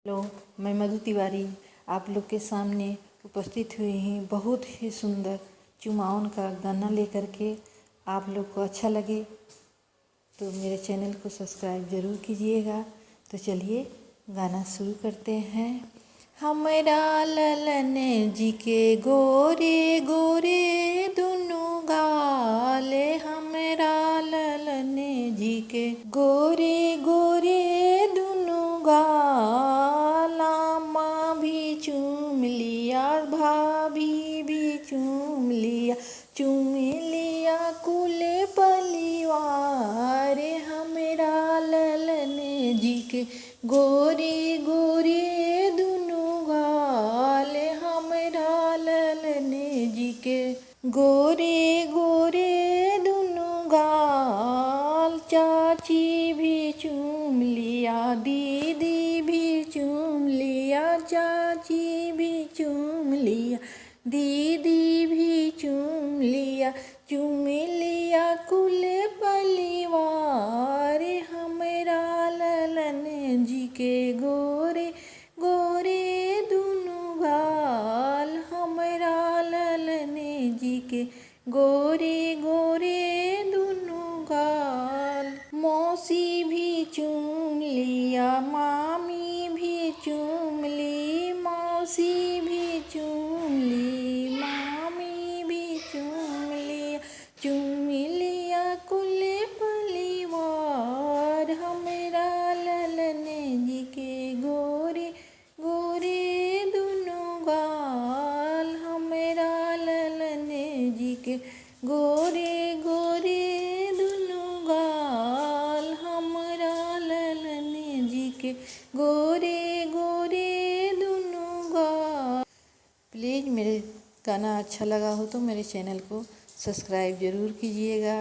Hello, मैं मधु तिवारी आप लोग के सामने उपस्थित हुई हूँ बहुत ही सुंदर चुमाओन का गाना लेकर के। आप लोग को अच्छा लगे तो मेरे चैनल को सब्सक्राइब ज़रूर कीजिएगा। तो चलिए गाना शुरू करते हैं। हमरा ललन जी के गोरे गोरे दुनु गाले, हमरा ललन जी के गोरे गोरे दुनु गाला। माँ भी चूम लिया, भाभी भी चूम लिया, चूम लिया कुल परिवार। हमरा ललन जी के गोरे गोरे दुनु गाल, हमरा ललन जी के गोरे गोरे दुनु गाल। चाची भी चूम लिया, दीदी भी चूम लिया, चाची भी चूम लिया, दीदी भी चूम लिया, चूम लिया कुल परिवार। हमरा ललन जी के गोरे गोरे दुनु गाल, हमरा ललन जी के गोरे गोरे दुनु गाल। मौसी भी चूम लिया, मामी भी चूम ली, मौसी भी चूम ली, मामी भी चूम लिया, चूम लिया कुल परिवार। हमरा ललन जी के गोरे गोरे दुनु गाल, हमरा ललन जी के गोरे गोरे दुनु गाल, हमरा ललन जी के गोरे गोरे दुनु गाल। प्लीज़ मेरे गाना अच्छा लगा हो तो मेरे चैनल को सब्सक्राइब ज़रूर कीजिएगा।